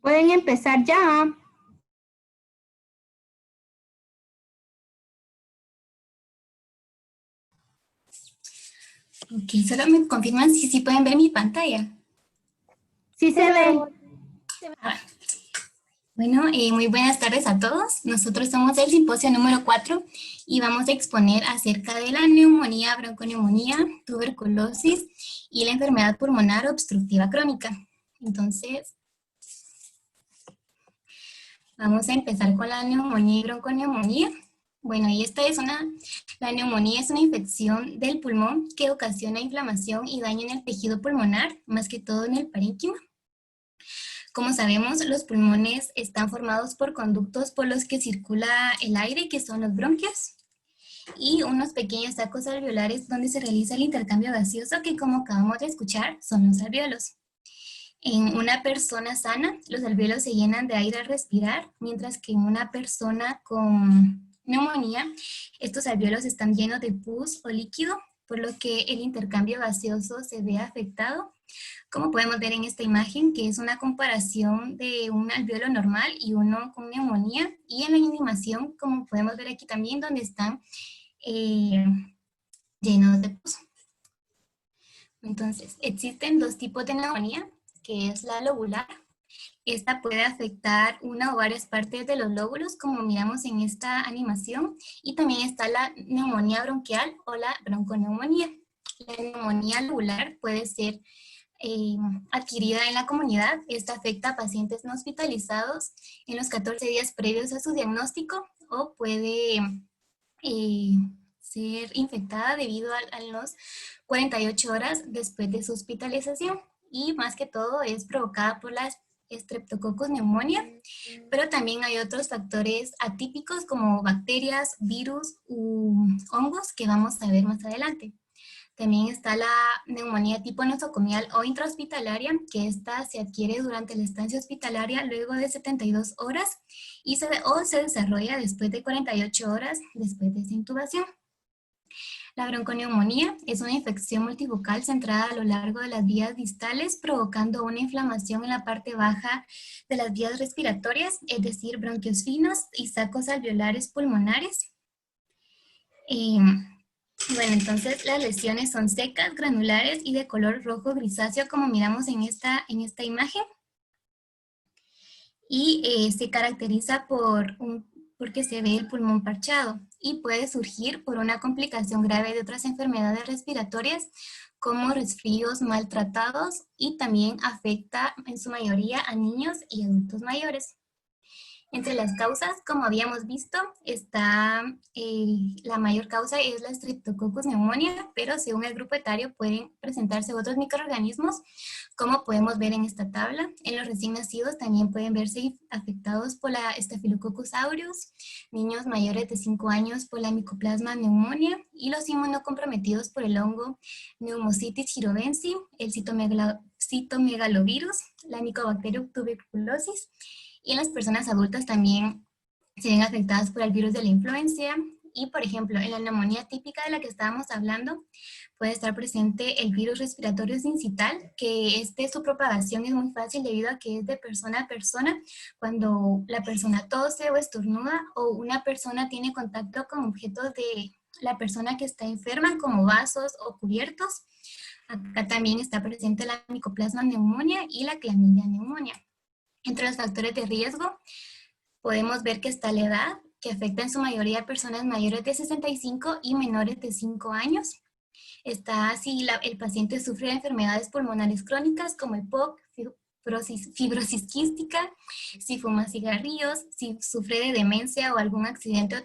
Pueden empezar ya. Ok, solo me confirman si pueden ver mi pantalla. Sí se ve. Ah, bueno, muy buenas tardes a todos. Nosotros somos del simposio número 4 y vamos a exponer acerca de la neumonía, bronconeumonía, tuberculosis y la enfermedad pulmonar obstructiva crónica. Entonces, vamos a empezar con la neumonía y bronconeumonía. Bueno, y la neumonía es una infección del pulmón que ocasiona inflamación y daño en el tejido pulmonar, más que todo en el parénquima. Como sabemos, los pulmones están formados por conductos por los que circula el aire, que son los bronquios, y unos pequeños sacos alveolares donde se realiza el intercambio gaseoso, que como acabamos de escuchar, son los alvéolos. En una persona sana, los alvéolos se llenan de aire al respirar, mientras que en una persona con neumonía, estos alvéolos están llenos de pus o líquido, por lo que el intercambio gaseoso se ve afectado, como podemos ver en esta imagen, que es una comparación de un alvéolo normal y uno con neumonía, y en la animación, como podemos ver aquí también, donde están eh, llenos de pus. Entonces, existen dos tipos de neumonía, que es la lobular. Esta puede afectar una o varias partes de los lóbulos, como miramos en esta animación, y también está la neumonía bronquial o la bronconeumonía. La neumonía lobular puede ser adquirida en la comunidad. Esta afecta a pacientes no hospitalizados en los 14 días previos a su diagnóstico, o puede eh, ser infectada debido a los 48 horas después de su hospitalización, y más que todo es provocada por la Streptococcus pneumonia, pero también hay otros factores atípicos como bacterias, virus u hongos que vamos a ver más adelante. También está la neumonía tipo nosocomial o intrahospitalaria, que esta se adquiere durante la estancia hospitalaria luego de 72 horas o se desarrolla después de 48 horas después de esa intubación. La bronconeumonía es una infección multifocal centrada a lo largo de las vías distales, provocando una inflamación en la parte baja de las vías respiratorias, es decir, bronquios finos y sacos alveolares pulmonares. Bueno, entonces las lesiones son secas, granulares y de color rojo grisáceo, como miramos en esta imagen, y se caracteriza porque se ve el pulmón parchado, y puede surgir por una complicación grave de otras enfermedades respiratorias como resfríos maltratados, y también afecta en su mayoría a niños y adultos mayores. Entre las causas, como habíamos visto, la mayor causa es la Streptococcus pneumonia, pero según el grupo etario pueden presentarse otros microorganismos, como podemos ver en esta tabla. En los recién nacidos también pueden verse afectados por la Staphylococcus aureus, niños mayores de 5 años por la Mycoplasma pneumonia, y los inmunocomprometidos por el hongo Pneumocystis jirovensii, el citomegalovirus, la Mycobacterium tuberculosis, y en las personas adultas también se ven afectadas por el virus de la influenza. Y, por ejemplo, en la neumonía típica de la que estábamos hablando, puede estar presente el virus respiratorio sincital, que su propagación es muy fácil debido a que es de persona a persona. Cuando la persona tose o estornuda, o una persona tiene contacto con objetos de la persona que está enferma, como vasos o cubiertos. Acá también está presente la Mycoplasma pneumonia y la Chlamydia pneumonia. Entre los factores de riesgo, podemos ver que está la edad, que afecta en su mayoría a personas mayores de 65 y menores de 5 años. Está si el paciente sufre de enfermedades pulmonares crónicas como el POC, fibrosis quística, si fuma cigarrillos, si sufre de demencia o algún accidente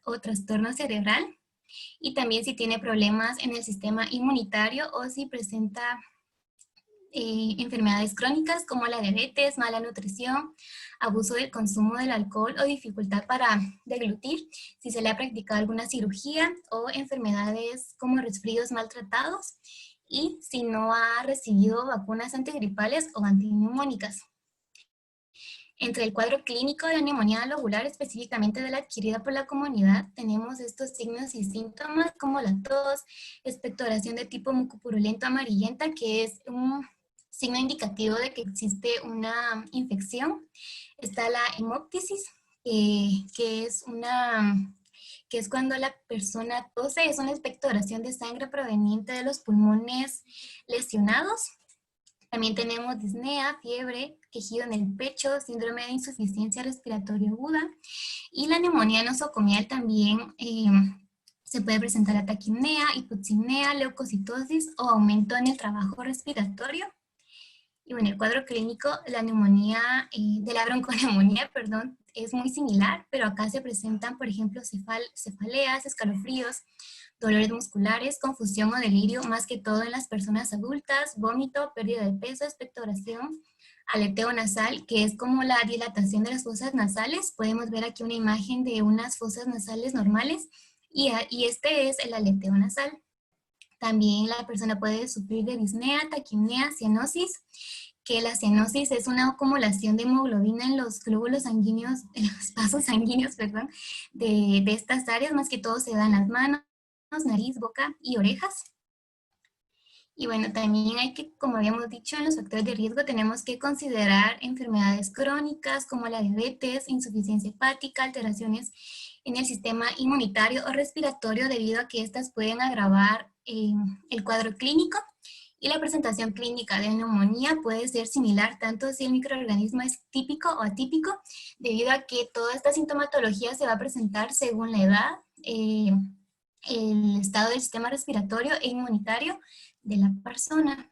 o trastorno cerebral, y también si tiene problemas en el sistema inmunitario o si presenta enfermedades crónicas como la diabetes, mala nutrición, abuso del consumo del alcohol o dificultad para deglutir, si se le ha practicado alguna cirugía, o enfermedades como resfríos maltratados, y si no ha recibido vacunas antigripales o antineumónicas. Entre el cuadro clínico de la neumonía lobular, específicamente de la adquirida por la comunidad, tenemos estos signos y síntomas como la tos, expectoración de tipo mucopurulento amarillenta, que es un signo indicativo de que existe una infección. Está la hemoptisis, que es cuando la persona tose, es una expectoración de sangre proveniente de los pulmones lesionados. También tenemos disnea, fiebre, quejido en el pecho, síndrome de insuficiencia respiratoria aguda, y la neumonía nosocomial también se puede presentar a taquipnea, hipoximia, leucocitosis o aumento en el trabajo respiratorio. Y bueno, el cuadro clínico la neumonía, de la bronconeumonía, perdón, es muy similar, pero acá se presentan, por ejemplo, cefaleas, escalofríos, dolores musculares, confusión o delirio, más que todo en las personas adultas, vómito, pérdida de peso, expectoración, aleteo nasal, que es como la dilatación de las fosas nasales. Podemos ver aquí una imagen de unas fosas nasales normales, y este es el aleteo nasal. También la persona puede sufrir de disnea, taquipnea, cianosis, que la cianosis es una acumulación de hemoglobina en los glóbulos sanguíneos, en los vasos sanguíneos, perdón, de estas áreas, más que todo se dan las manos, nariz, boca y orejas. Y bueno, también hay que, como habíamos dicho, en los factores de riesgo tenemos que considerar enfermedades crónicas como la diabetes, insuficiencia hepática, alteraciones en el sistema inmunitario o respiratorio, debido a que estas pueden agravar el cuadro clínico. Y la presentación clínica de neumonía puede ser similar tanto si el microorganismo es típico o atípico, debido a que toda esta sintomatología se va a presentar según la edad, el estado del sistema respiratorio e inmunitario de la persona.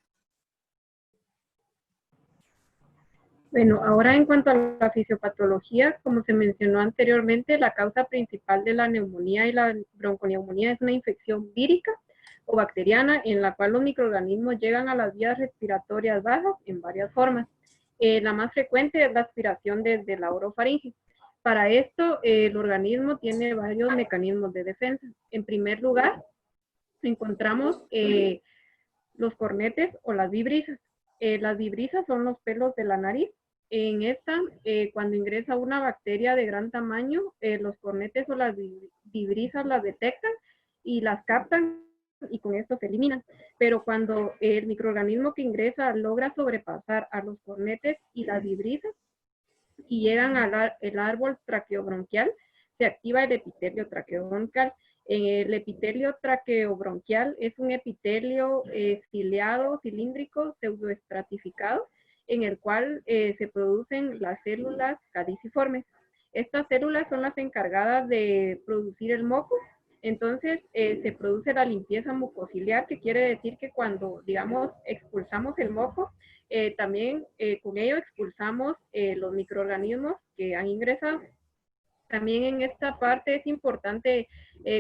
Bueno, ahora en cuanto a la fisiopatología, como se mencionó anteriormente, la causa principal de la neumonía y la bronconeumonía es una infección vírica o bacteriana en la cual los microorganismos llegan a las vías respiratorias bajas en varias formas. La más frecuente es la aspiración desde la orofaringe. Para esto, el organismo tiene varios mecanismos de defensa. En primer lugar, encontramos los cornetes o las vibrisas. Las vibrisas son los pelos de la nariz. En esta, cuando ingresa una bacteria de gran tamaño, los cornetes o las vibrisas las detectan y las captan, y con esto se eliminan. Pero cuando el microorganismo que ingresa logra sobrepasar a los cornetes y las vibrisas y llegan al árbol traqueobronquial, se activa el epitelio traqueobronquial. El epitelio traqueobronquial es un epitelio ciliado, cilíndrico, pseudoestratificado, en el cual se producen las células cadiciformes. Estas células son las encargadas de producir el moco. Entonces se produce la limpieza mucociliar, que quiere decir que cuando, digamos, expulsamos el moco, también con ello expulsamos los microorganismos que han ingresado. También en esta parte es importante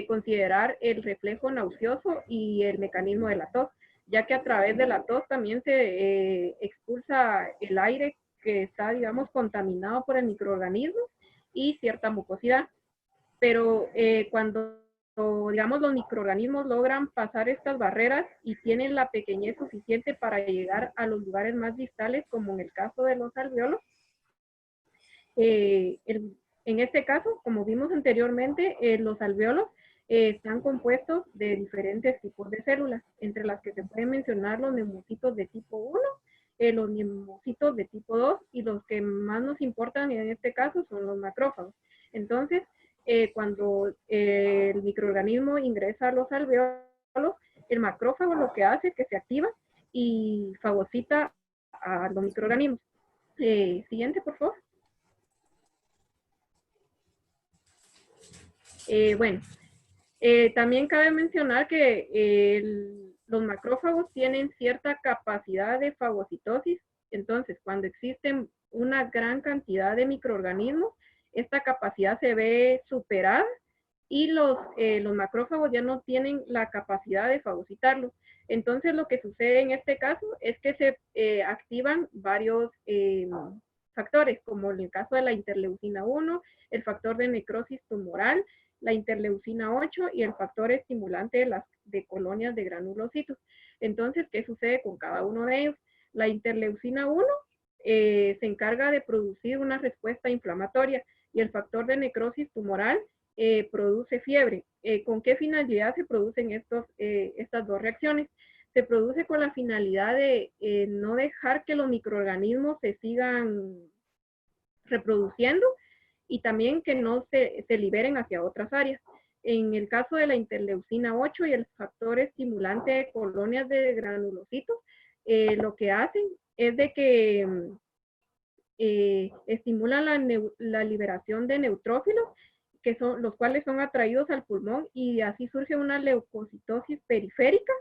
considerar el reflejo nauseoso y el mecanismo de la tos, ya que a través de la tos también se expulsa el aire que está, digamos, contaminado por el microorganismo y cierta mucosidad. Pero cuando, digamos, los microorganismos logran pasar estas barreras y tienen la pequeñez suficiente para llegar a los lugares más distales, como en el caso de los alvéolos, en este caso, como vimos anteriormente, los alvéolos están compuestos de diferentes tipos de células, entre las que se pueden mencionar los neumocitos de tipo 1, los neumocitos de tipo 2, y los que más nos importan en este caso son los macrófagos. Entonces, cuando el microorganismo ingresa a los alvéolos, el macrófago lo que hace es que se activa y fagocita a los microorganismos. Siguiente, por favor. Bueno, también cabe mencionar que los macrófagos tienen cierta capacidad de fagocitosis. Entonces, cuando existen una gran cantidad de microorganismos, esta capacidad se ve superada y los macrófagos ya no tienen la capacidad de fagocitarlos. Entonces, lo que sucede en este caso es que se activan varios factores, como en el caso de la interleucina 1, el factor de necrosis tumoral, la interleucina 8 y el factor estimulante de colonias de granulocitos. Entonces, ¿qué sucede con cada uno de ellos? La interleucina 1 se encarga de producir una respuesta inflamatoria y el factor de necrosis tumoral produce fiebre. ¿Con qué finalidad se producen estas dos reacciones? se produce con la finalidad de no dejar que los microorganismos se sigan reproduciendo y también que no se liberen hacia otras áreas. En el caso de la interleucina 8 y el factor estimulante de colonias de granulocitos, lo que hacen es de que estimulan la liberación de neutrófilos, que son los cuales son atraídos al pulmón, y así surge una leucocitosis periférica,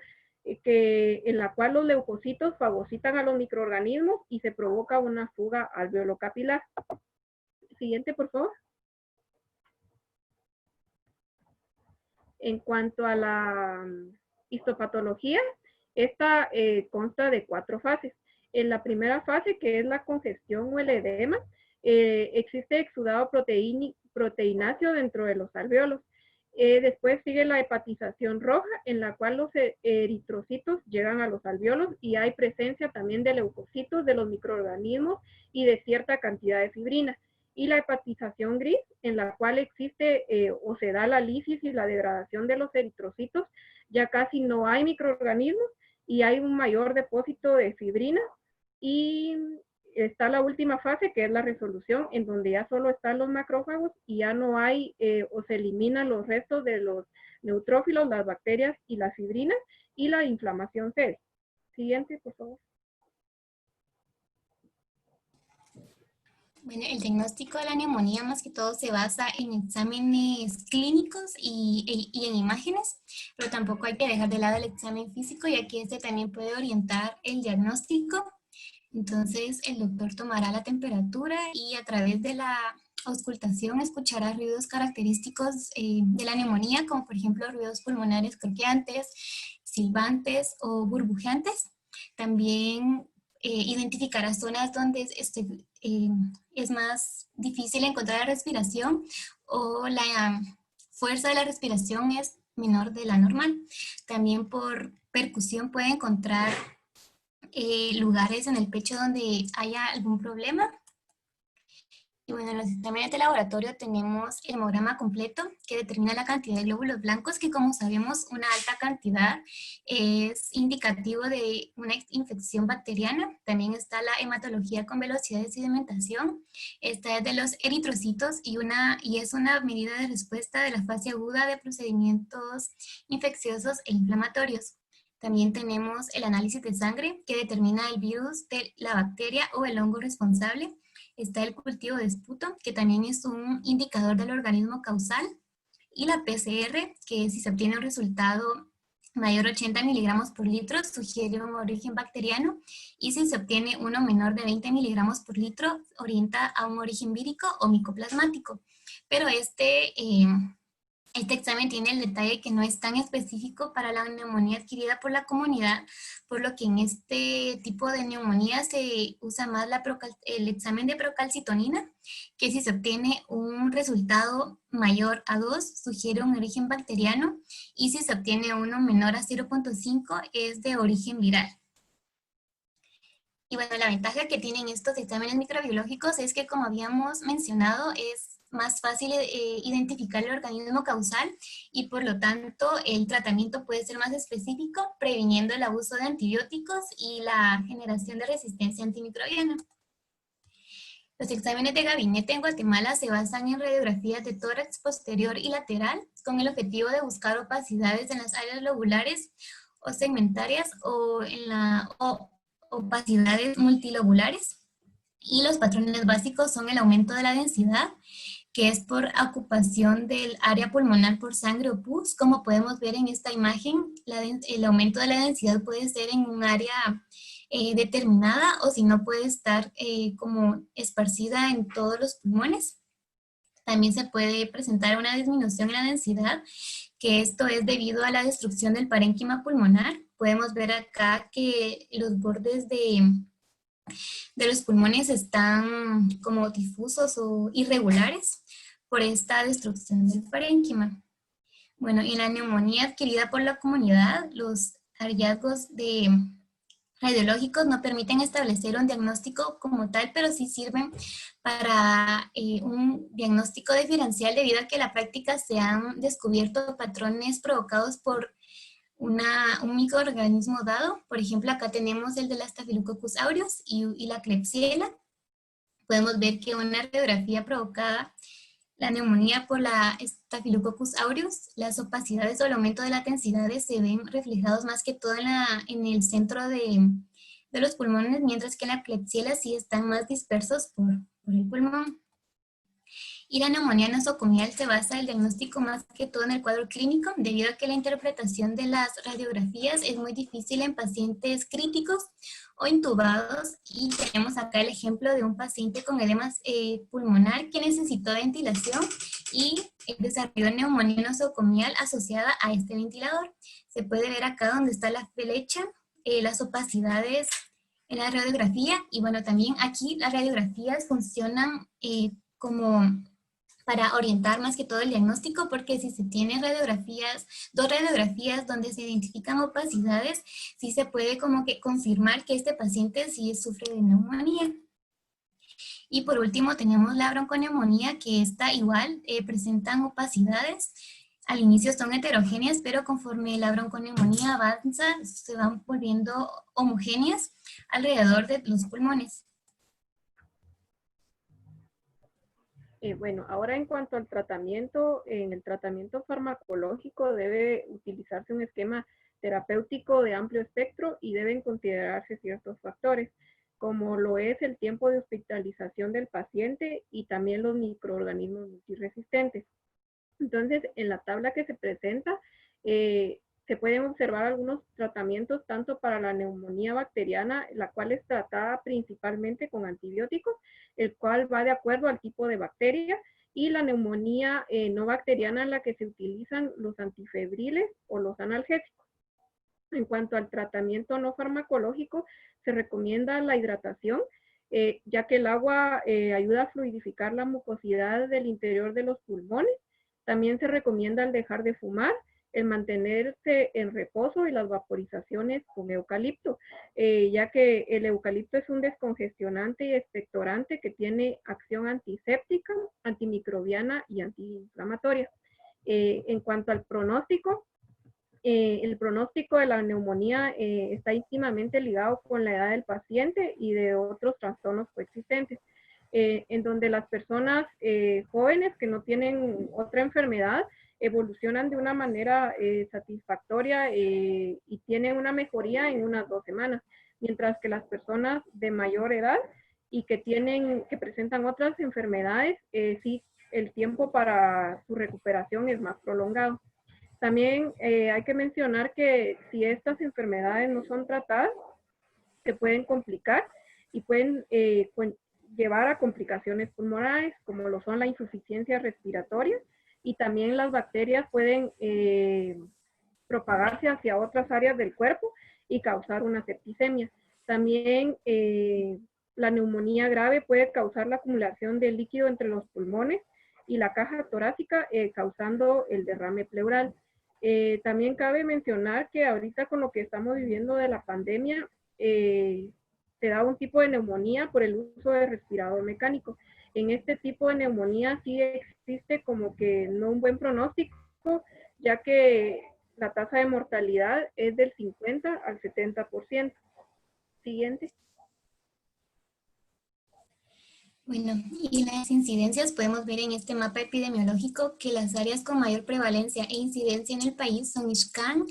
en la cual los leucocitos fagocitan a los microorganismos y se provoca una fuga alveolo-capilar. Siguiente, por favor. En cuanto a la histopatología, esta consta de 4 fases. En la primera fase, que es la congestión o el edema, existe exudado proteináceo dentro de los alveolos. Después sigue la hepatización roja, en la cual los eritrocitos llegan a los alveolos y hay presencia también de leucocitos de los microorganismos y de cierta cantidad de fibrina. Y la hepatización gris, en la cual existe o se da la lisis y la degradación de los eritrocitos, ya casi no hay microorganismos y hay un mayor depósito de fibrina. Y está la última fase, que es la resolución, en donde ya solo están los macrófagos y ya no hay o se eliminan los restos de los neutrófilos, las bacterias y las fibrinas, y la inflamación cede. Siguiente, por favor. Bueno, el diagnóstico de la neumonía más que todo se basa en exámenes clínicos y en imágenes, pero tampoco hay que dejar de lado el examen físico, ya que este también puede orientar el diagnóstico. Entonces el doctor tomará la temperatura y a través de la auscultación escuchará ruidos característicos de la neumonía, como por ejemplo ruidos pulmonares croqueantes, silbantes o burbujeantes. También identificará zonas donde es más difícil encontrar la respiración o la fuerza de la respiración es menor de la normal. También por percusión puede encontrar lugares en el pecho donde haya algún problema. Y bueno, en los exámenes de laboratorio tenemos el hemograma completo, que determina la cantidad de glóbulos blancos, que como sabemos una alta cantidad es indicativo de una infección bacteriana. También está la hematología con velocidad de sedimentación. Esta es de los eritrocitos y es una medida de respuesta de la fase aguda de procedimientos infecciosos e inflamatorios. También tenemos el análisis de sangre, que determina el virus de la bacteria o el hongo responsable. Está el cultivo de esputo, que también es un indicador del organismo causal. Y la PCR, que si se obtiene un resultado mayor a 80 miligramos por litro, sugiere un origen bacteriano. Y si se obtiene uno menor de 20 miligramos por litro, orienta a un origen vírico o micoplasmático. Pero este examen tiene el detalle que no es tan específico para la neumonía adquirida por la comunidad, por lo que en este tipo de neumonía se usa más el examen de procalcitonina, que si se obtiene un resultado mayor a 2, sugiere un origen bacteriano, y si se obtiene uno menor a 0.5, es de origen viral. Y bueno, la ventaja que tienen estos exámenes microbiológicos es que, como habíamos mencionado, es más fácil identificar el organismo causal y por lo tanto el tratamiento puede ser más específico, previniendo el abuso de antibióticos y la generación de resistencia antimicrobiana. Los exámenes de gabinete en Guatemala se basan en radiografías de tórax posterior y lateral con el objetivo de buscar opacidades en las áreas lobulares o segmentarias o opacidades multilobulares. Y los patrones básicos son el aumento de la densidad, que es por ocupación del área pulmonar por sangre o pus. Como podemos ver en esta imagen, el aumento de la densidad puede ser en un área determinada o si no puede estar como esparcida en todos los pulmones. También se puede presentar una disminución en la densidad, que esto es debido a la destrucción del parénquima pulmonar. Podemos ver acá que los bordes de los pulmones están como difusos o irregulares por esta destrucción del parénquima. Bueno, en la neumonía adquirida por la comunidad, los hallazgos radiológicos no permiten establecer un diagnóstico como tal, pero sí sirven para un diagnóstico diferencial debido a que en la práctica se han descubierto patrones provocados por un microorganismo dado. Por ejemplo, acá tenemos el de la Staphylococcus aureus y la Klebsiella. Podemos ver que una radiografía provocada la neumonía por la Staphylococcus aureus, las opacidades o el aumento de las densidades se ven reflejados más que todo en el centro de los pulmones, mientras que la Klebsiella sí están más dispersos por el pulmón. Y la neumonía nosocomial se basa en el diagnóstico más que todo en el cuadro clínico, debido a que la interpretación de las radiografías es muy difícil en pacientes críticos o intubados. Y tenemos acá el ejemplo de un paciente con edema pulmonar que necesitó ventilación y desarrolló neumonía nosocomial asociada a este ventilador. Se puede ver acá donde está la flecha, las opacidades en la radiografía. Y bueno, también aquí las radiografías funcionan como para orientar más que todo el diagnóstico, porque si se tienen dos radiografías donde se identifican opacidades, sí se puede como que confirmar que este paciente sí sufre de neumonía. Y por último tenemos la bronconeumonía, que esta igual presentan opacidades. Al inicio son heterogéneas, pero conforme la bronconeumonía avanza, se van volviendo homogéneas alrededor de los pulmones. Bueno, ahora en cuanto al tratamiento, en el tratamiento farmacológico debe utilizarse un esquema terapéutico de amplio espectro y deben considerarse ciertos factores, como lo es el tiempo de hospitalización del paciente y también los microorganismos multiresistentes. Entonces, en la tabla que se presenta, se pueden observar algunos tratamientos tanto para la neumonía bacteriana, la cual es tratada principalmente con antibióticos, el cual va de acuerdo al tipo de bacteria, y la neumonía no bacteriana, en la que se utilizan los antifebriles o los analgésicos. En cuanto al tratamiento no farmacológico, se recomienda la hidratación, ya que el agua ayuda a fluidificar la mucosidad del interior de los pulmones. También se recomienda el dejar de fumar, el mantenerse en reposo y las vaporizaciones con eucalipto, ya que el eucalipto es un descongestionante y expectorante que tiene acción antiséptica, antimicrobiana y antiinflamatoria. En cuanto al pronóstico, el pronóstico de la neumonía está íntimamente ligado con la edad del paciente y de otros trastornos coexistentes, en donde las personas jóvenes que no tienen otra enfermedad evolucionan de una manera satisfactoria y tienen una mejoría en unas 2 semanas, mientras que las personas de mayor edad y que presentan otras enfermedades, sí, el tiempo para su recuperación es más prolongado. También hay que mencionar que si estas enfermedades no son tratadas, se pueden complicar y pueden llevar a complicaciones pulmonares, como lo son la insuficiencia respiratoria, y también las bacterias pueden propagarse hacia otras áreas del cuerpo y causar una septicemia. También la neumonía grave puede causar la acumulación de líquido entre los pulmones y la caja torácica, causando el derrame pleural. También cabe mencionar que ahorita con lo que estamos viviendo de la pandemia, se da un tipo de neumonía por el uso de respirador mecánico. En este tipo de neumonía sí existe como que no un buen pronóstico, ya que la tasa de mortalidad es del 50 al 70%. Siguiente. Bueno, y las incidencias podemos ver en este mapa epidemiológico que las áreas con mayor prevalencia e incidencia en el país son Ixcán,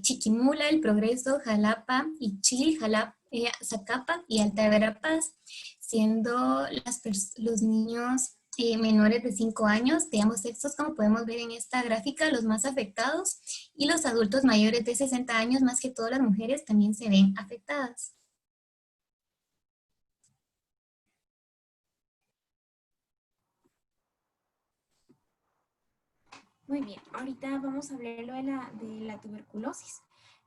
Chiquimula, El Progreso, Jalapa, Ixchil, Zacapa y Alta de Verapaz, siendo los niños menores de 5 años de ambos sexos, como podemos ver en esta gráfica, los más afectados, y los adultos mayores de 60 años, más que todas las mujeres, también se ven afectadas. Muy bien, ahorita vamos a hablar de la tuberculosis.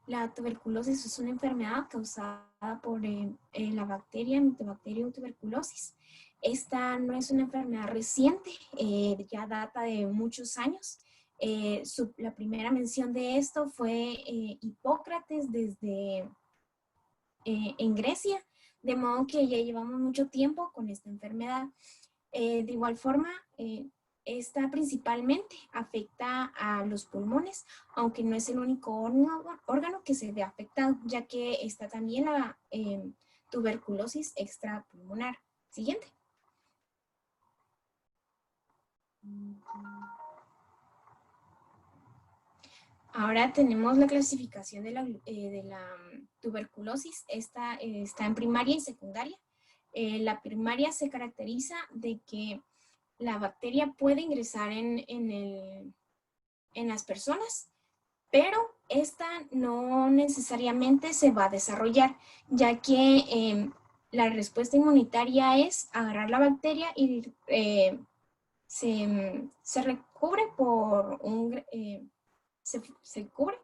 La tuberculosis es una enfermedad causada por la bacteria Mycobacterium tuberculosis. Esta no es una enfermedad reciente, ya data de muchos años. La primera mención de esto fue Hipócrates en Grecia, de modo que ya llevamos mucho tiempo con esta enfermedad. De igual forma, esta principalmente afecta a los pulmones, aunque no es el único órgano que se ve afectado, ya que está también la tuberculosis extrapulmonar. Siguiente. Ahora tenemos la clasificación de la tuberculosis. Esta está en primaria y secundaria. La primaria se caracteriza de que la bacteria puede ingresar en las personas, pero esta no necesariamente se va a desarrollar, ya que la respuesta inmunitaria es agarrar la bacteria y se recubre por se cubre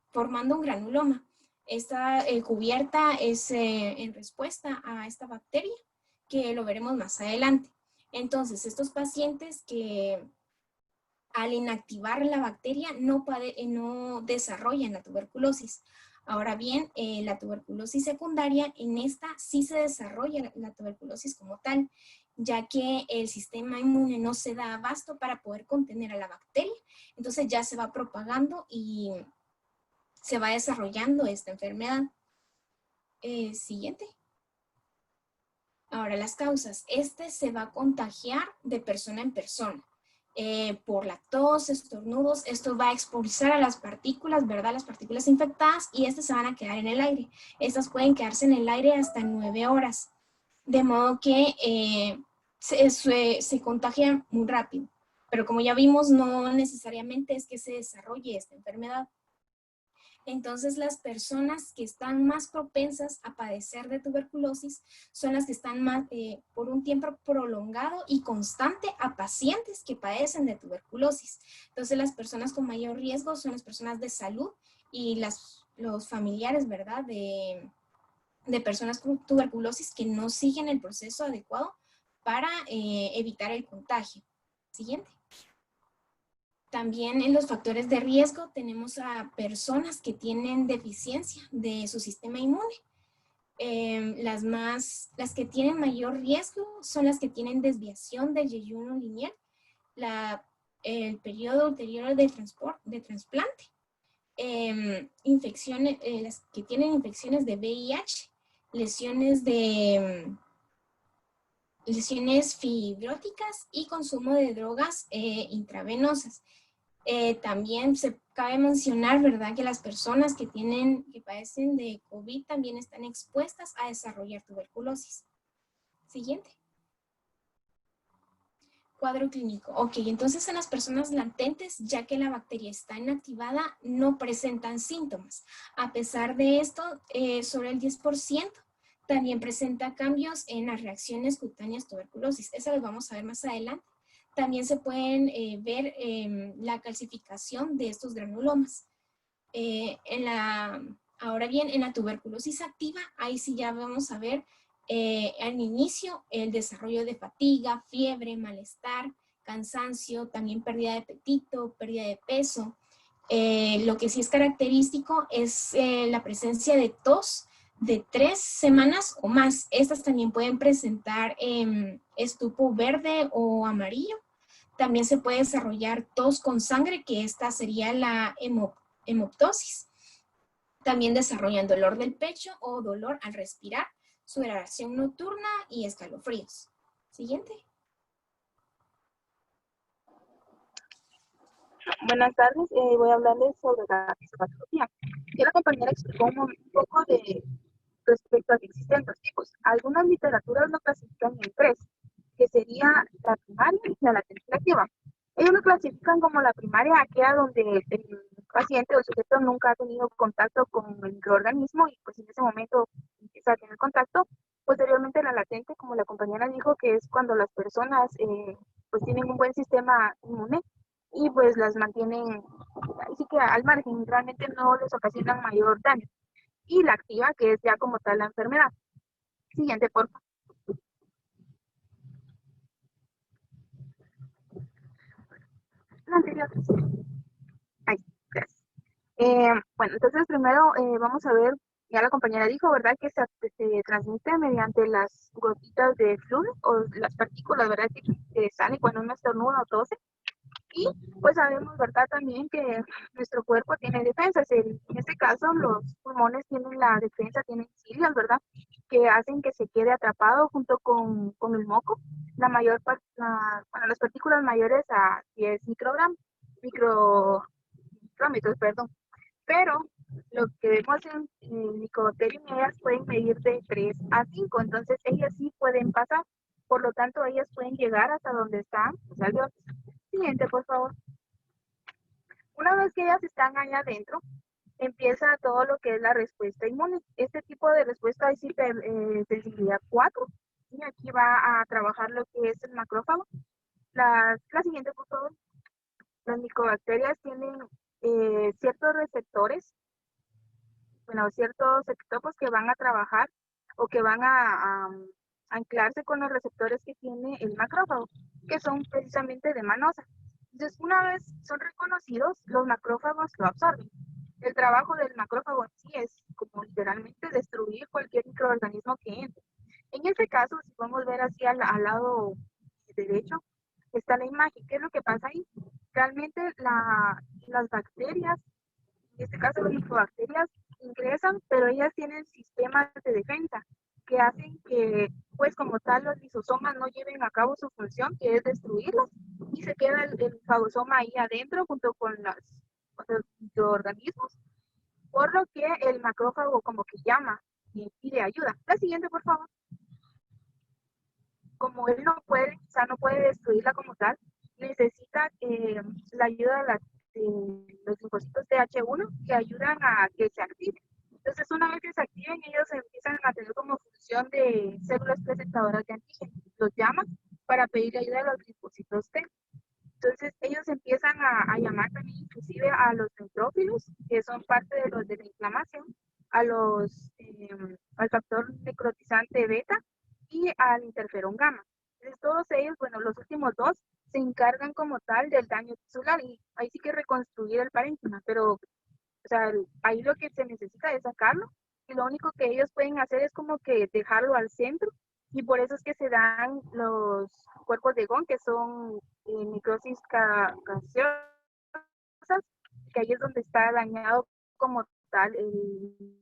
formando un granuloma. Esta cubierta es en respuesta a esta bacteria, que lo veremos más adelante. Entonces, estos pacientes que al inactivar la bacteria no desarrollan la tuberculosis. Ahora bien, la tuberculosis secundaria, en esta sí se desarrolla la tuberculosis como tal, ya que el sistema inmune no se da abasto para poder contener a la bacteria. Entonces ya se va propagando y se va desarrollando esta enfermedad. Siguiente. Ahora, las causas. Este se va a contagiar de persona en persona. Por la tos, estornudos, esto va a expulsar a las partículas, ¿verdad? Las partículas infectadas, y estas se van a quedar en el aire. Estas pueden quedarse en el aire hasta 9 horas. De modo que se contagia muy rápido. Pero como ya vimos, no necesariamente es que se desarrolle esta enfermedad. Entonces, las personas que están más propensas a padecer de tuberculosis son las que están más, por un tiempo prolongado y constante a pacientes que padecen de tuberculosis. Entonces, las personas con mayor riesgo son las personas de salud y los familiares, ¿verdad?, de personas con tuberculosis que no siguen el proceso adecuado para evitar el contagio. Siguiente. También en los factores de riesgo tenemos a personas que tienen deficiencia de su sistema inmune. Las que tienen mayor riesgo son las que tienen desviación del yeyuno lineal, el periodo ulterior de trasplante, las que tienen infecciones de VIH, lesiones fibróticas y consumo de drogas intravenosas. También se cabe mencionar, ¿verdad?, que las personas que padecen de COVID también están expuestas a desarrollar tuberculosis. Siguiente. Cuadro clínico. Ok, entonces en las personas latentes, ya que la bacteria está inactivada, no presentan síntomas. A pesar de esto, sobre el 10% también presenta cambios en las reacciones cutáneas tuberculosis. Eso lo vamos a ver más adelante. También se pueden ver la calcificación de estos granulomas. Ahora bien, en la tuberculosis activa, ahí sí ya vamos a ver al inicio el desarrollo de fatiga, fiebre, malestar, cansancio, también pérdida de apetito, pérdida de peso. Lo que sí es característico es la presencia de tos de 3 semanas o más. Estas también pueden presentar estupo verde o amarillo. También se puede desarrollar tos con sangre, que esta sería la hemoptosis. También desarrollan dolor del pecho o dolor al respirar, sudoración nocturna y escalofríos. Siguiente. Buenas tardes, voy a hablarles sobre la fisiopatología. Ya la compañera explicó un poco respecto a que existen dos tipos. Algunas literaturas lo clasifican en 3, que sería la primaria y la latente y la activa. Ellos lo clasifican como la primaria, aquella donde el paciente o el sujeto nunca ha tenido contacto con el microorganismo y pues en ese momento empieza a tener contacto. Posteriormente la latente, como la compañera dijo, que es cuando las personas pues tienen un buen sistema inmune y pues las mantienen, así que al margen, realmente no les ocasionan mayor daño. Y la activa, que es ya como tal la enfermedad. Siguiente, por favor. La anterior. Ahí, gracias. Bueno, entonces primero vamos a ver ya la compañera dijo, ¿verdad? Que se transmite mediante las gotitas de flujo o las partículas, ¿verdad? Que salen cuando uno estornuda o tose. Y pues sabemos, ¿verdad? También que nuestro cuerpo tiene defensas. En este caso, los pulmones tienen la defensa, tienen cilios, ¿verdad? Que hacen que se quede atrapado junto con el moco. La mayor parte, bueno, las partículas mayores a 10 micrómetros, perdón. Pero lo que vemos en Mycobacterium, ellas pueden medir de 3 a 5, entonces ellas sí pueden pasar. Por lo tanto, ellas pueden llegar hasta donde están los alveolos. Siguiente, por favor. Una vez que ellas están ahí adentro, empieza todo lo que es la respuesta inmune. Este tipo de respuesta es sensibilidad 4. Y aquí va a trabajar lo que es el macrófago. La siguiente, por favor. Las micobacterias tienen ciertos receptores, bueno, ciertos ectopos que van a trabajar o que van a anclarse con los receptores que tiene el macrófago, que son precisamente de manosa. Entonces, una vez son reconocidos, los macrófagos lo absorben. El trabajo del macrófago en sí es como literalmente destruir cualquier microorganismo que entre. En este caso, si podemos ver así al lado derecho, está la imagen. ¿Qué es lo que pasa ahí? Realmente las bacterias, en este caso las micobacterias, ingresan, pero ellas tienen sistemas de defensa que hacen que, pues como tal, los lisosomas no lleven a cabo su función, que es destruirlos, y se queda el fagosoma ahí adentro junto con los microorganismos, por lo que el macrófago como que llama y pide ayuda. La siguiente, por favor. Como él no puede, o sea, no puede destruirla como tal, necesita la ayuda de los linfocitos TH1 que ayudan a que se activen. Entonces, una vez que se activen, ellos empiezan a tener como función de células presentadoras de antígenos. Los llaman para pedir ayuda a los linfocitos T. Entonces, ellos empiezan a llamar también inclusive a los neutrófilos, que son parte de la inflamación, al factor necrotizante beta y al interferón gamma. Entonces, todos ellos, bueno, los últimos dos se encargan como tal del daño tisular y ahí sí que reconstruir el parénquima, pero o sea, ahí lo que se necesita es sacarlo y lo único que ellos pueden hacer es como que dejarlo al centro y por eso es que se dan los cuerpos de Gon, que son necrosis gaseosas, que ahí es donde está dañado como tal el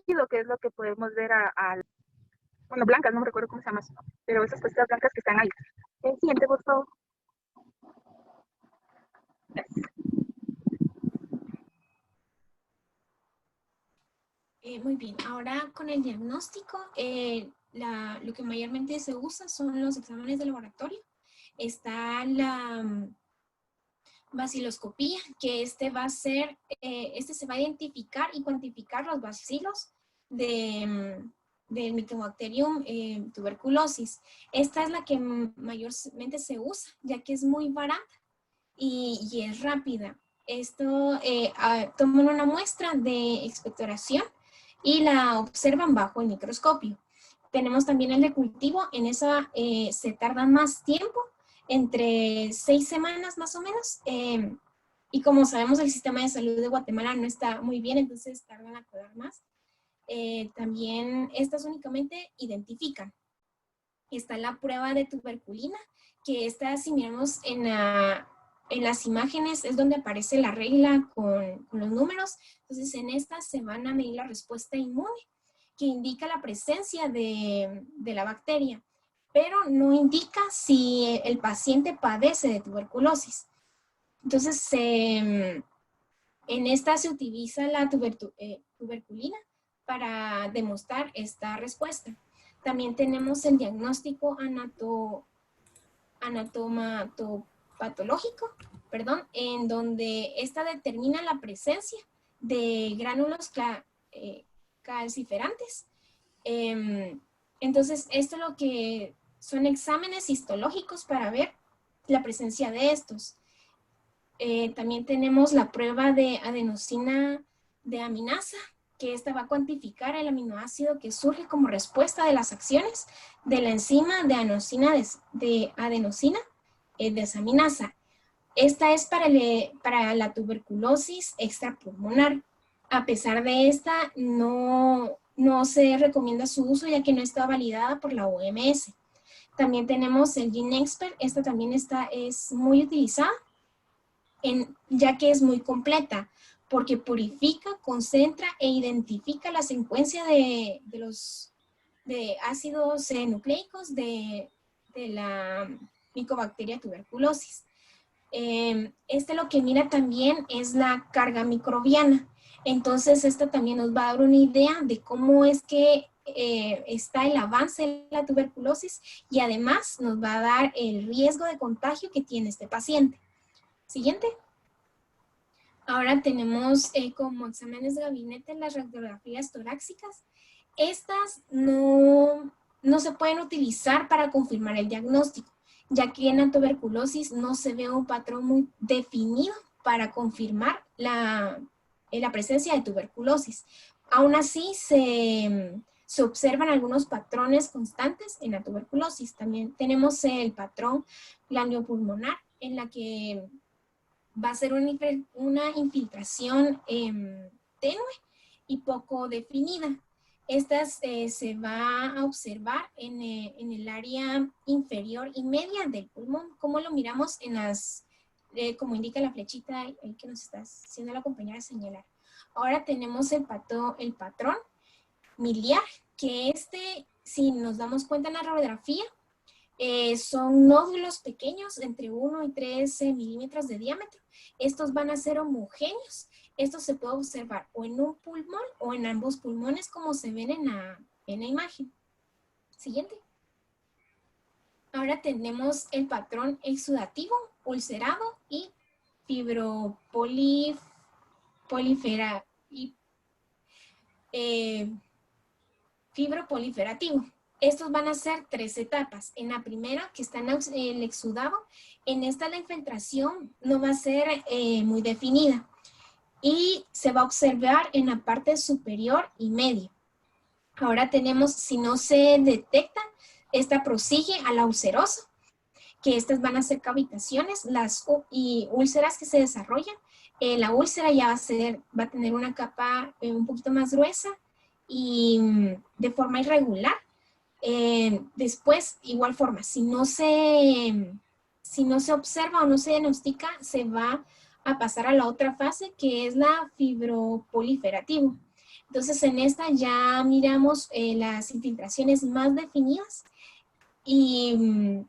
tejido, que es lo que podemos ver bueno, blancas, no me recuerdo cómo se llama, pero esas cositas blancas que están ahí. El siguiente, por favor. Gracias. Muy bien, ahora con el diagnóstico, lo que mayormente se usa son los exámenes de laboratorio. Está la baciloscopía, que este se va a identificar y cuantificar los bacilos del Mycobacterium tuberculosis. Esta es la que mayormente se usa, ya que es muy barata y es rápida. Esto toman una muestra de expectoración y la observan bajo el microscopio. Tenemos también el de cultivo, en esa se tarda más tiempo, entre 6 semanas más o menos, y como sabemos el sistema de salud de Guatemala no está muy bien, entonces tardan a acordar más. También estas únicamente identifican. Está la prueba de tuberculina, que esta, si miramos en las imágenes, es donde aparece la regla con los números. Entonces, en esta se van a medir la respuesta inmune, que indica la presencia de la bacteria, pero no indica si el paciente padece de tuberculosis. Entonces, en esta se utiliza la tuberculina para demostrar esta respuesta. También tenemos el diagnóstico anatomopatológico, en donde esta determina la presencia de gránulos calciferantes. Entonces, esto es lo que son exámenes histológicos para ver la presencia de estos. También tenemos la prueba de adenosina de aminasa, que esta va a cuantificar el aminoácido que surge como respuesta de las acciones de la enzima de adenosina desaminasa. Esta es para la tuberculosis extrapulmonar. A pesar de esta, no se recomienda su uso ya que no está validada por la OMS. También tenemos el GeneXpert. Esta también es muy utilizada ya que es muy completa porque purifica, concentra e identifica la secuencia de ácidos nucleicos de la Mycobacteria tuberculosis. Lo que mira también es la carga microbiana. Entonces, esta también nos va a dar una idea de cómo es que está el avance de la tuberculosis y además nos va a dar el riesgo de contagio que tiene este paciente. Siguiente. Ahora tenemos como exámenes de gabinete las radiografías torácicas. Estas no se pueden utilizar para confirmar el diagnóstico, ya que en la tuberculosis no se ve un patrón muy definido para confirmar la presencia de tuberculosis. Aún así, se observan algunos patrones constantes en la tuberculosis. También tenemos el patrón gangliopulmonar, en la que va a ser una infiltración tenue y poco definida. Estas se va a observar en el área inferior y media del pulmón, como lo miramos en como indica la flechita ahí que nos está haciendo la compañera señalar. Ahora tenemos el patrón miliar, que si nos damos cuenta en la radiografía, son nódulos pequeños entre 1 y 3 milímetros de diámetro. Estos van a ser homogéneos. Esto se puede observar o en un pulmón o en ambos pulmones, como se ven en la imagen. Siguiente. Ahora tenemos el patrón exudativo, ulcerado y fibroproliferativo. Estos van a ser 3 etapas. En la primera, que está en el exudado, en esta la infiltración no va a ser muy definida y se va a observar en la parte superior y media. Ahora tenemos, si no se detecta, esta prosigue a la ulcerosa, que estas van a ser cavitaciones y úlceras que se desarrollan. La úlcera ya va a tener una capa un poquito más gruesa y de forma irregular. Después, igual forma, si no se observa o no se diagnostica, se va a pasar a la otra fase, que es la fibroproliferativo. Entonces, en esta ya miramos las infiltraciones más definidas y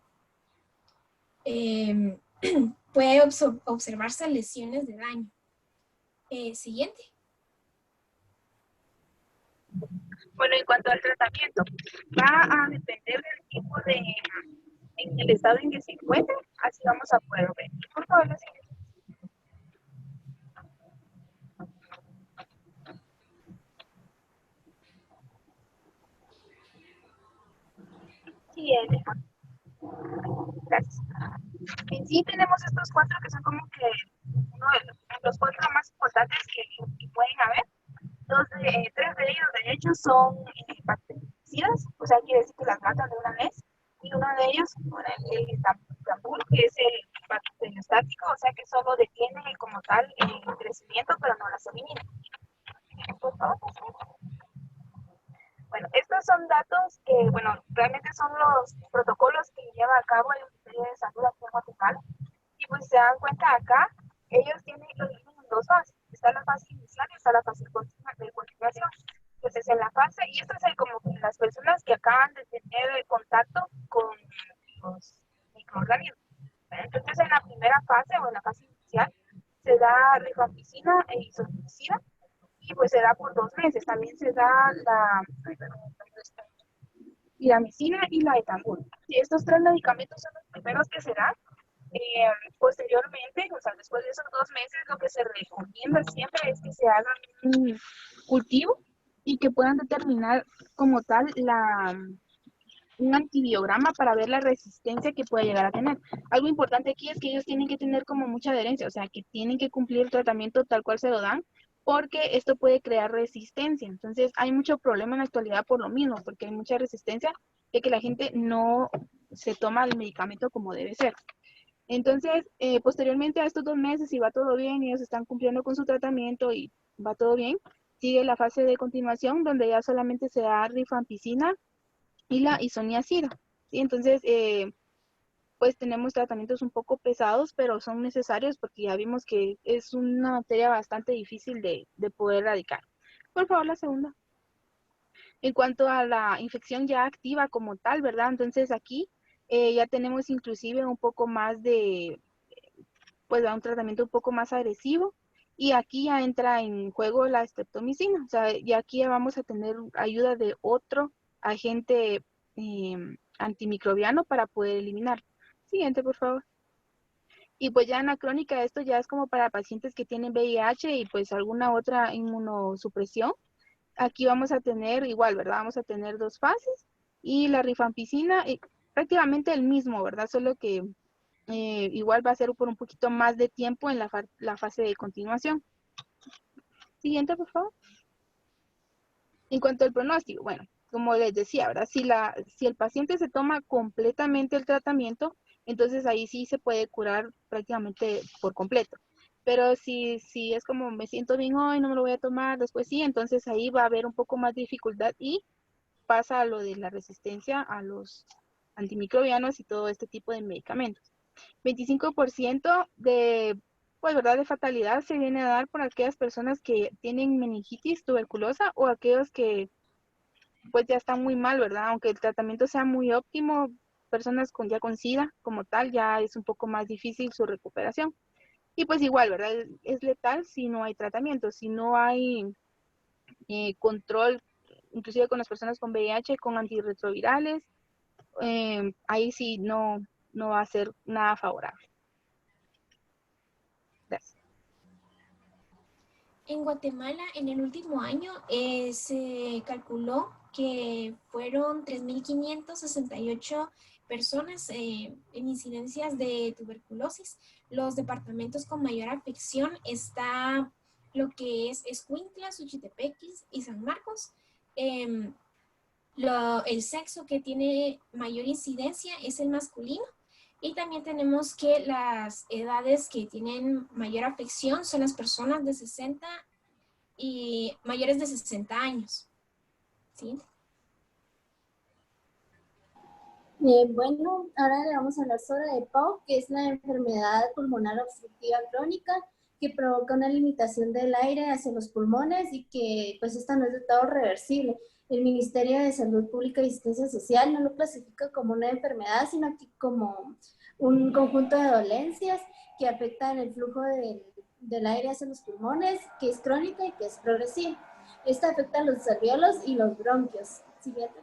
puede observarse lesiones de daño. Siguiente. Bueno, en cuanto al tratamiento, va a depender del tipo en el estado en que se encuentre, así vamos a poder ver. Por favor, la siguiente. Siguiente. Gracias. En sí tenemos estos 4 que son como que uno de los 4 más importantes que pueden haber. 3 de ellos, de hecho, son bactericidas, o sea, quiere decir que las matan de una vez. Y uno de ellos, el Tambul, que es el bacteriostático, o sea, que solo detiene como tal el crecimiento, pero no las elimina. Por favor. Bueno, estos son datos que, bueno, realmente son los protocolos que lleva a cabo el Ministerio de Salud aquí en Guatemala. Y pues se dan cuenta acá, ellos tienen 2 fases. Está la fase inicial y está la fase de continuación. Entonces, en la fase, y esto es como que las personas que acaban de tener contacto con los microorganismos. Entonces, en la primera fase o en la fase inicial, se da rifampicina e isoniazida, y pues se da por 2 meses. También se da la tiramicina y la etambul. Y estos 3 medicamentos son los primeros que se dan. Posteriormente, o sea, después de esos 2 meses, lo que se recomienda siempre es que se haga un cultivo y que puedan determinar como tal un antibiograma para ver la resistencia que puede llegar a tener. Algo importante aquí es que ellos tienen que tener como mucha adherencia, o sea, que tienen que cumplir el tratamiento tal cual se lo dan, porque esto puede crear resistencia. Entonces, hay mucho problema en la actualidad por lo mismo, porque hay mucha resistencia de que la gente no se toma el medicamento como debe ser. Entonces, posteriormente a estos 2 meses, si va todo bien, ellos están cumpliendo con su tratamiento y va todo bien, sigue la fase de continuación donde ya solamente se da rifampicina y la isoniazida. ¿Sí? Entonces, pues tenemos tratamientos un poco pesados, pero son necesarios porque ya vimos que es una materia bastante difícil de poder erradicar. Por favor, la segunda. En cuanto a la infección ya activa como tal, ¿verdad? Entonces aquí ya tenemos inclusive un poco más de, pues un tratamiento un poco más agresivo y aquí ya entra en juego la streptomicina. O sea, ya aquí ya vamos a tener ayuda de otro agente antimicrobiano para poder eliminar. Siguiente, por favor. Y pues ya en la crónica esto ya es como para pacientes que tienen VIH y pues alguna otra inmunosupresión. Aquí vamos a tener igual, ¿verdad? Vamos a tener 2 fases y la rifampicina prácticamente el mismo, ¿verdad? Solo que igual va a ser por un poquito más de tiempo en la fase de continuación. Siguiente, por favor. En cuanto al pronóstico, bueno, como les decía, ¿verdad? Si el paciente se toma completamente el tratamiento, entonces ahí sí se puede curar prácticamente por completo. Pero si es como me siento bien hoy, no me lo voy a tomar, después sí, entonces ahí va a haber un poco más de dificultad y pasa a lo de la resistencia a los antimicrobianos y todo este tipo de medicamentos. 25% de, pues, ¿verdad? De fatalidad se viene a dar por aquellas personas que tienen meningitis tuberculosa o aquellos que pues ya están muy mal, ¿verdad? Aunque el tratamiento sea muy óptimo, personas ya con SIDA como tal, ya es un poco más difícil su recuperación. Y pues igual, ¿verdad? Es letal si no hay tratamiento, si no hay control, inclusive con las personas con VIH, con antirretrovirales, ahí sí no va a ser nada favorable. Gracias. En Guatemala, en el último año, se calculó que fueron 3.568 personas en incidencias de tuberculosis. Los departamentos con mayor afección está lo que es Escuintla, Suchitepeques y San Marcos. El sexo que tiene mayor incidencia es el masculino. Y también tenemos que las edades que tienen mayor afección son las personas de 60 y mayores de 60 años. ¿Sí? Bueno, ahora le vamos a hablar sobre EPOC, que es la enfermedad pulmonar obstructiva crónica que provoca una limitación del aire hacia los pulmones y que pues esta no es de todo reversible. El Ministerio de Salud Pública y Asistencia Social no lo clasifica como una enfermedad, sino que como un conjunto de dolencias que afectan el flujo del aire hacia los pulmones, que es crónica y que es progresiva. Esta afecta a los alvéolos y los bronquios. Siguiente.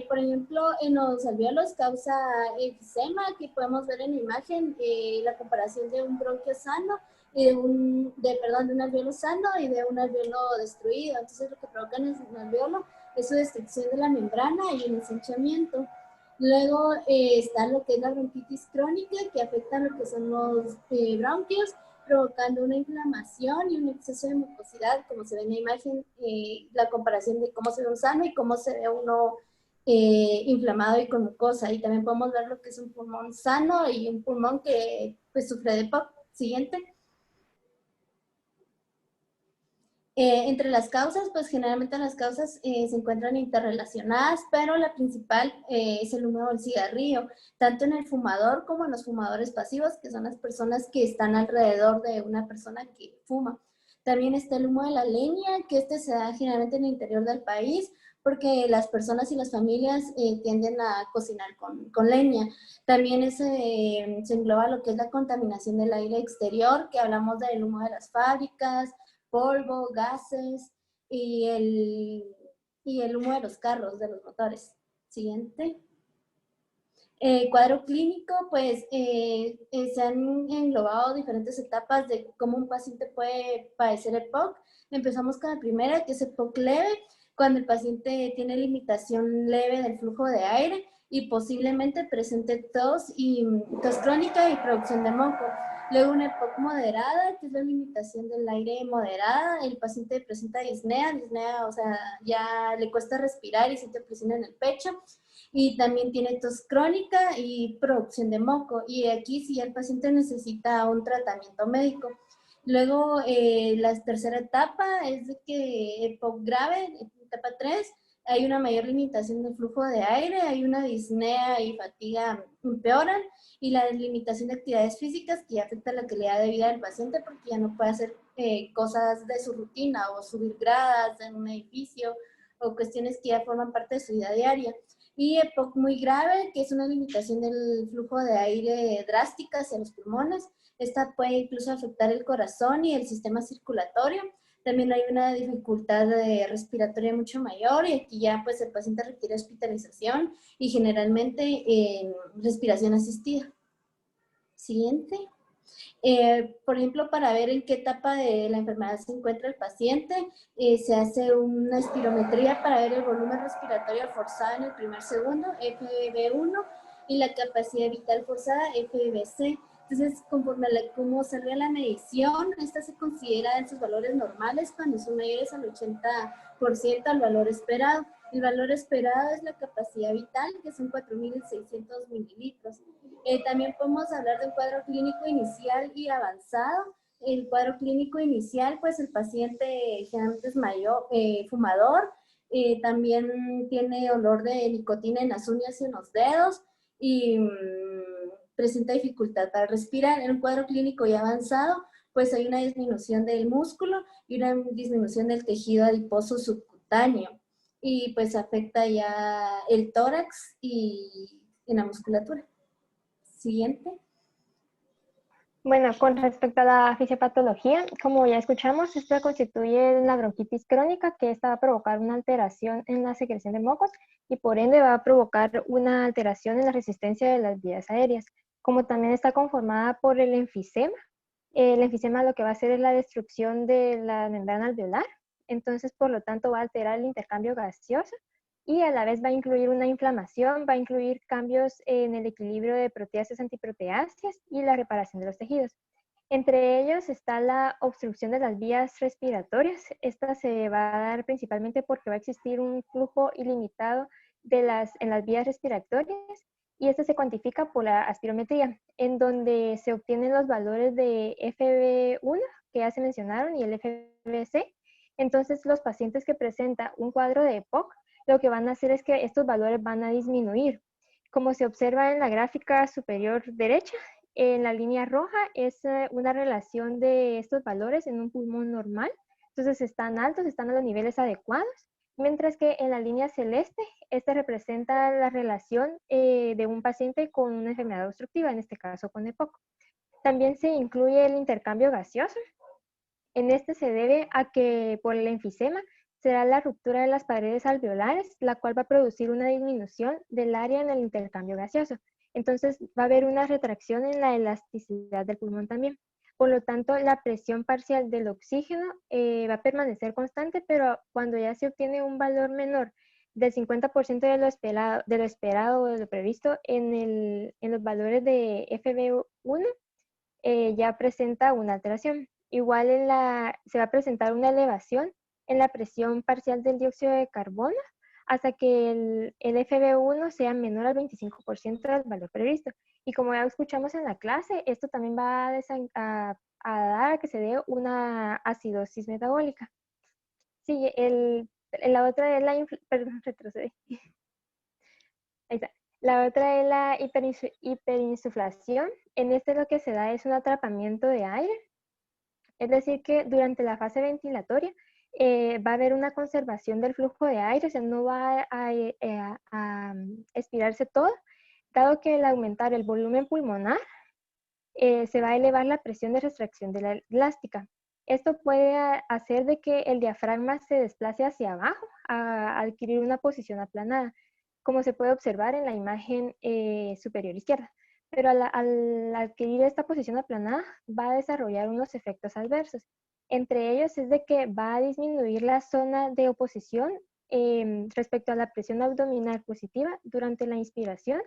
Por ejemplo, en los alvéolos causa enfisema, que podemos ver en la imagen la comparación de un bronquio sano y de un alvéolo sano y de un alvéolo destruido. Entonces lo que provoca en el alvéolo es su destrucción de la membrana y un ensanchamiento. Luego está lo que es la bronquitis crónica, que afecta lo que son los bronquios, provocando una inflamación y un exceso de mucosidad, como se ve en la imagen, la comparación de cómo se ve un sano y cómo se ve uno inflamado y con mucosa. Y también podemos ver lo que es un pulmón sano y un pulmón que pues sufre de POC. Siguiente. Entre las causas, pues generalmente las causas se encuentran interrelacionadas, pero la principal es el humo del cigarrillo, tanto en el fumador como en los fumadores pasivos, que son las personas que están alrededor de una persona que fuma. También está el humo de la leña, que este se da generalmente en el interior del país, porque las personas y las familias tienden a cocinar con leña. También se engloba lo que es la contaminación del aire exterior, que hablamos del humo de las fábricas, polvo, gases y el humo de los carros, de los motores. Siguiente. Cuadro clínico, pues se han englobado diferentes etapas de cómo un paciente puede padecer EPOC. Empezamos con la primera, que es EPOC leve, cuando el paciente tiene limitación leve del flujo de aire y posiblemente presente tos crónica y producción de moco. Luego una EPOC moderada, que es la limitación del aire moderada. El paciente presenta disnea, o sea, ya le cuesta respirar y siente presión en el pecho. Y también tiene tos crónica y producción de moco. Y aquí sí el paciente necesita un tratamiento médico. Luego, la tercera etapa es de que EPOC grave, etapa 3, hay una mayor limitación del flujo de aire, hay una disnea y fatiga empeoran, y la limitación de actividades físicas que ya afecta la calidad de vida del paciente porque ya no puede hacer cosas de su rutina o subir gradas en un edificio o cuestiones que ya forman parte de su vida diaria. Y EPOC muy grave, que es una limitación del flujo de aire drástica hacia los pulmones. Esta puede incluso afectar el corazón y el sistema circulatorio. También hay una dificultad respiratoria mucho mayor y aquí ya pues el paciente requiere hospitalización y generalmente respiración asistida. Siguiente. Por ejemplo, para ver en qué etapa de la enfermedad se encuentra el paciente, se hace una espirometría para ver el volumen respiratorio forzado en el primer segundo, FEV1, y la capacidad vital forzada, FEVC. Entonces, conforme a cómo salió la medición, esta se considera en sus valores normales cuando son mayores al 80% al valor esperado. El valor esperado es la capacidad vital, que son 4.600 mililitros. También podemos hablar de un cuadro clínico inicial y avanzado. El cuadro clínico inicial, pues el paciente generalmente es fumador, también tiene olor de nicotina en las uñas y en los dedos y presenta dificultad para respirar. En un cuadro clínico ya avanzado, pues hay una disminución del músculo y una disminución del tejido adiposo subcutáneo y pues afecta ya el tórax y en la musculatura. Siguiente. Bueno, con respecto a la fisiopatología, como ya escuchamos, esta constituye una bronquitis crónica que esta va a provocar una alteración en la secreción de mocos y por ende va a provocar una alteración en la resistencia de las vías aéreas. Como también está conformada por el enfisema lo que va a hacer es la destrucción de la membrana alveolar, entonces por lo tanto va a alterar el intercambio gaseoso y a la vez va a incluir una inflamación, va a incluir cambios en el equilibrio de proteáceas antiproteáceas y la reparación de los tejidos. Entre ellos está la obstrucción de las vías respiratorias. Esta se va a dar principalmente porque va a existir un flujo ilimitado en las vías respiratorias y este se cuantifica por la aspirometría, en donde se obtienen los valores de FEV1 que ya se mencionaron y el FEVC. Entonces los pacientes que presentan un cuadro de EPOC lo que van a hacer es que estos valores van a disminuir. Como se observa en la gráfica superior derecha, en la línea roja es una relación de estos valores en un pulmón normal. Entonces están altos, están a los niveles adecuados, mientras que en la línea celeste, este representa la relación de un paciente con una enfermedad obstructiva, en este caso con EPOC. También se incluye el intercambio gaseoso. En este se debe a que por el enfisema será la ruptura de las paredes alveolares, la cual va a producir una disminución del área en el intercambio gaseoso. Entonces va a haber una retracción en la elasticidad del pulmón también. Por lo tanto, la presión parcial del oxígeno va a permanecer constante, pero cuando ya se obtiene un valor menor del 50% de lo esperado o de lo previsto en los valores de FeV1, ya presenta una alteración. Igual se va a presentar una elevación en la presión parcial del dióxido de carbono hasta que el FeV1 sea menor al 25% del valor previsto. Y como ya escuchamos en la clase, esto también va a dar a que se dé una acidosis metabólica. Sí, la otra es la... Perdón, retrocedí. Ahí está. La otra es la hiperinsuflación. En este lo que se da es un atrapamiento de aire. Es decir, que durante la fase ventilatoria va a haber una conservación del flujo de aire, o sea, no va a expirarse todo, dado que al aumentar el volumen pulmonar, se va a elevar la presión de retracción de la elástica. Esto puede hacer de que el diafragma se desplace hacia abajo a adquirir una posición aplanada, como se puede observar en la imagen superior izquierda. Pero al adquirir esta posición aplanada va a desarrollar unos efectos adversos. Entre ellos es de que va a disminuir la zona de oposición respecto a la presión abdominal positiva durante la inspiración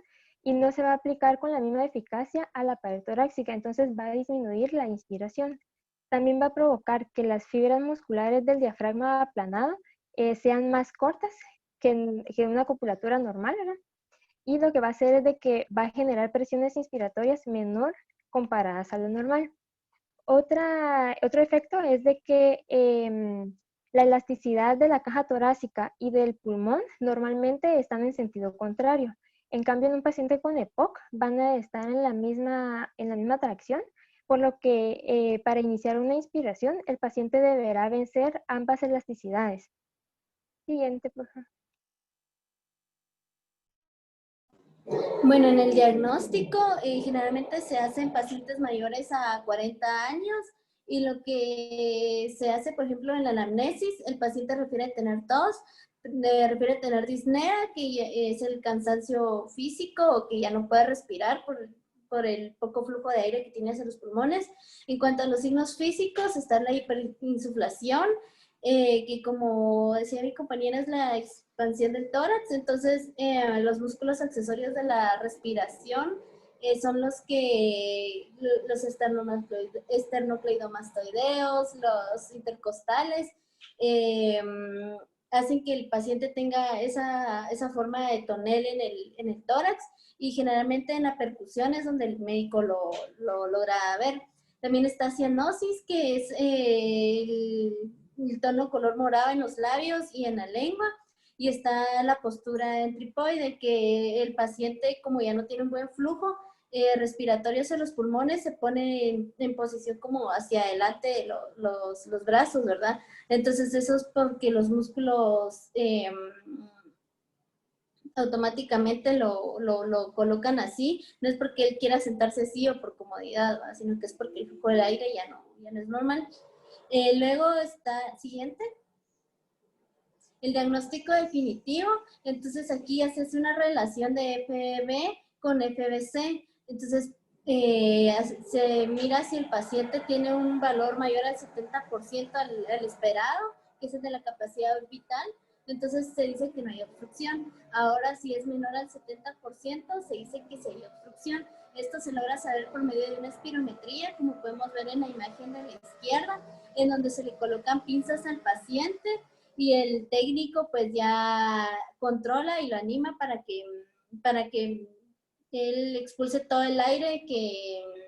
y no se va a aplicar con la misma eficacia a la pared torácica, entonces va a disminuir la inspiración. También va a provocar que las fibras musculares del diafragma aplanado sean más cortas que en una copulatura normal, ¿verdad? Y lo que va a hacer es de que va a generar presiones inspiratorias menor comparadas a lo normal. Otro efecto es de que la elasticidad de la caja torácica y del pulmón normalmente están en sentido contrario. En cambio, en un paciente con EPOC van a estar en la misma tracción, por lo que para iniciar una inspiración, el paciente deberá vencer ambas elasticidades. Siguiente, por favor. Bueno, en el diagnóstico generalmente se hace en pacientes mayores a 40 años y lo que se hace, por ejemplo, en la anamnesis, el paciente refiere tener tos, refiere tener disnea, que es el cansancio físico o que ya no puede respirar por el poco flujo de aire que tiene hacia los pulmones. En cuanto a los signos físicos, está la hiperinsuflación, que como decía mi compañera es la expansión del tórax, entonces los músculos accesorios de la respiración son los esternocleidomastoideos, los intercostales, hacen que el paciente tenga esa forma de tonel en el tórax y generalmente en la percusión es donde el médico lo logra ver. También está cianosis, que es el tono color morado en los labios y en la lengua, y está la postura en tripoide, que el paciente, como ya no tiene un buen flujo respiratorio hacia los pulmones, se pone en posición como hacia adelante los brazos, ¿verdad? Entonces eso es porque los músculos automáticamente lo colocan así, no es porque él quiera sentarse así o por comodidad, ¿verdad? Sino que es porque el flujo del aire ya no es normal. Luego está, siguiente, el diagnóstico definitivo. Entonces aquí ya se hace una relación de FEB con FBC. Entonces se mira si el paciente tiene un valor mayor al 70% al esperado, que es el de la capacidad vital. Entonces se dice que no hay obstrucción. Ahora, si es menor al 70%, se dice que sí hay obstrucción. Esto se logra saber por medio de una espirometría, como podemos ver en la imagen de la izquierda, en donde se le colocan pinzas al paciente y el técnico pues ya controla y lo anima para que él expulse todo el aire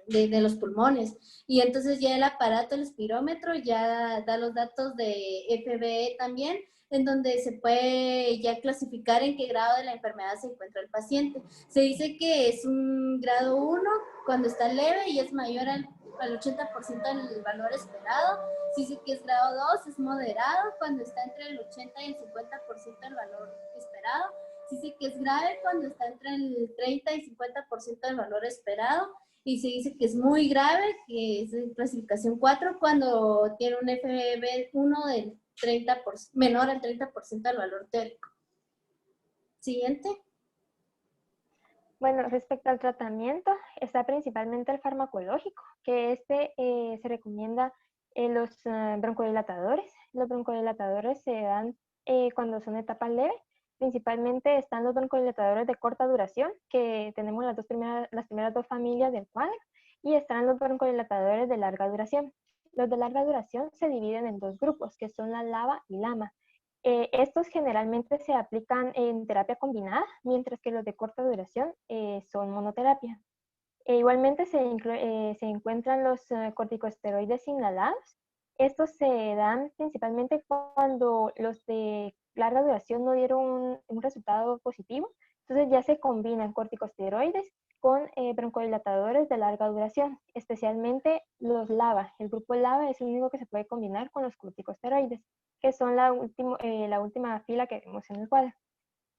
de los pulmones. Y entonces ya el aparato, el espirómetro, ya da los datos de FBE también, en donde se puede ya clasificar en qué grado de la enfermedad se encuentra el paciente. Se dice que es un grado 1 cuando está leve y es mayor al 80% del valor esperado. Si dice que es grado 2, es moderado cuando está entre el 80 y el 50% del valor esperado. Si dice que es grave cuando está entre el 30 y 50% del valor esperado. Y se dice que es muy grave, que es de clasificación 4, cuando tiene un FEV1 del 30%, menor al 30% del valor teórico. Siguiente. Bueno, respecto al tratamiento, está principalmente el farmacológico, que se recomienda los broncodilatadores. Los broncodilatadores se dan cuando son etapas leves. Principalmente están los broncodilatadores de corta duración, que tenemos las primeras dos familias del cuadro, y están los broncodilatadores de larga duración. Los de larga duración se dividen en dos grupos, que son la LABA y LAMA. Estos generalmente se aplican en terapia combinada, mientras que los de corta duración son monoterapia. Igualmente se encuentran los corticosteroides inhalados. Estos se dan principalmente cuando los de larga duración no dieron un resultado positivo. Entonces ya se combinan corticosteroides con broncodilatadores de larga duración, especialmente los LABA. El grupo LABA es el único que se puede combinar con los corticosteroides, que son la última fila que vemos en el cuadro.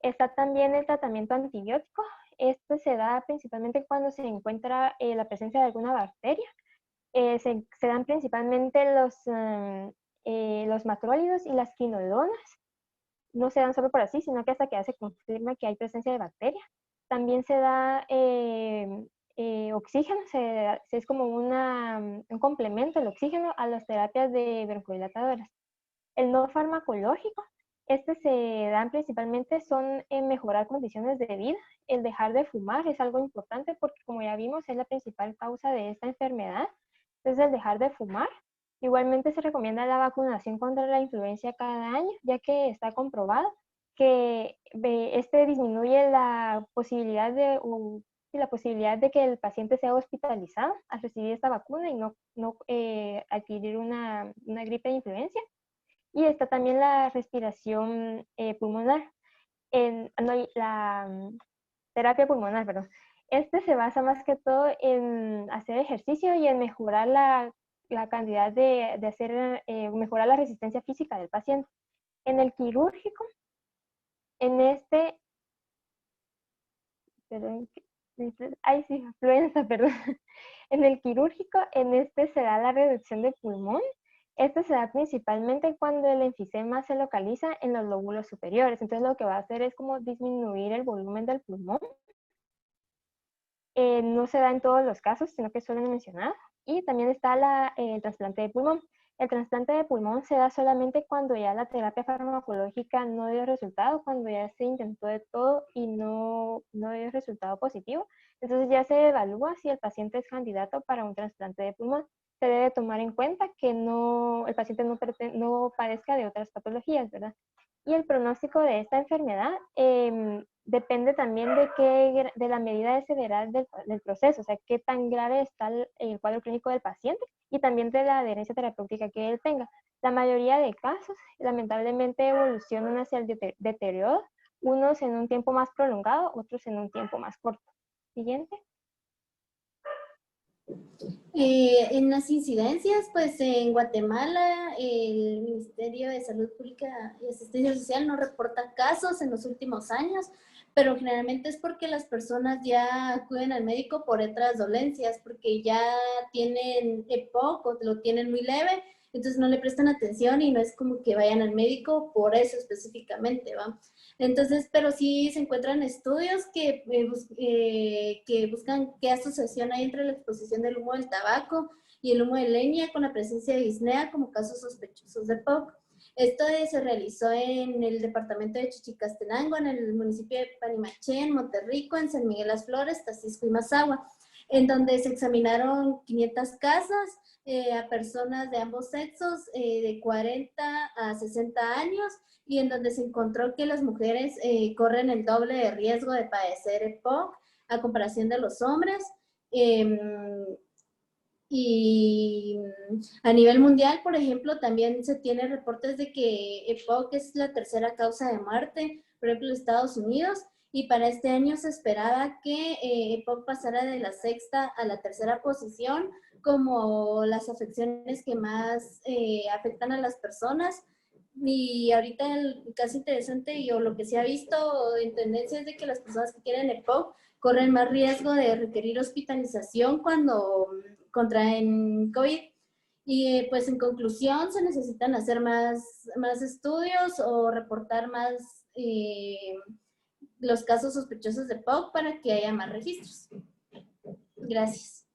Está también el tratamiento antibiótico. Este se da principalmente cuando se encuentra la presencia de alguna bacteria. Se dan principalmente los macrólidos y las quinolonas. No se dan solo por así, sino que hasta que ya se confirma que hay presencia de bacteria. También se da oxígeno, es como un complemento el oxígeno a las terapias de broncodilatadoras. El no farmacológico Se dan principalmente son en mejorar condiciones de vida. El dejar de fumar es algo importante porque, como ya vimos, es la principal causa de esta enfermedad. Entonces, el dejar de fumar. Igualmente se recomienda la vacunación contra la influenza cada año, ya que está comprobado que disminuye la posibilidad de que el paciente sea hospitalizado al recibir esta vacuna y no adquirir una gripe de influenza. Y está también la respiración pulmonar, terapia pulmonar, perdón. Se basa más que todo en hacer ejercicio y en mejorar la cantidad mejorar la resistencia física del paciente. En el quirúrgico, perdón. En el quirúrgico, se da la reducción de pulmón. Se da principalmente cuando el enfisema se localiza en los lóbulos superiores. Entonces, lo que va a hacer es como disminuir el volumen del pulmón. No se da en todos los casos, sino que suelen mencionar. Y también está el trasplante de pulmón. El trasplante de pulmón se da solamente cuando ya la terapia farmacológica no dio resultado, cuando ya se intentó de todo y no dio resultado positivo. Entonces ya se evalúa si el paciente es candidato para un trasplante de pulmón. Se debe tomar en cuenta que el paciente no padezca de otras patologías, ¿verdad? Y el pronóstico de esta enfermedad depende también de la medida de severidad del proceso, o sea, qué tan grave está el cuadro clínico del paciente y también de la adherencia terapéutica que él tenga. La mayoría de casos, lamentablemente, evolucionan hacia el deterioro, unos en un tiempo más prolongado, otros en un tiempo más corto. Siguiente. En las incidencias, pues en Guatemala el Ministerio de Salud Pública y Asistencia Social no reporta casos en los últimos años, pero generalmente es porque las personas ya acuden al médico por otras dolencias, porque ya tienen EPOC o lo tienen muy leve, entonces no le prestan atención y no es como que vayan al médico por eso específicamente, ¿va? Entonces, pero sí se encuentran estudios que buscan qué asociación hay entre la exposición del humo del tabaco y el humo de leña con la presencia de disnea como casos sospechosos de POC. Esto se realizó en el departamento de Chichicastenango, en el municipio de Panimaché, en Monterrico, en San Miguel Las Flores, Tacisco y Mazagua, en donde se examinaron 500 casas a personas de ambos sexos, de 40 a 60 años, y en donde se encontró que las mujeres corren el doble de riesgo de padecer EPOC a comparación de los hombres. Y a nivel mundial, por ejemplo, también se tiene reportes de que EPOC es la tercera causa de muerte, por ejemplo, en Estados Unidos, y para este año se esperaba que EPOC pasara de la sexta a la tercera posición como las afecciones que más afectan a las personas. Y ahorita el caso interesante y lo que se ha visto en tendencia es de que las personas que tienen EPOC corren más riesgo de requerir hospitalización cuando contraen COVID. Y pues en conclusión se necesitan hacer más estudios o reportar más los casos sospechosos de POC para que haya más registros. Gracias.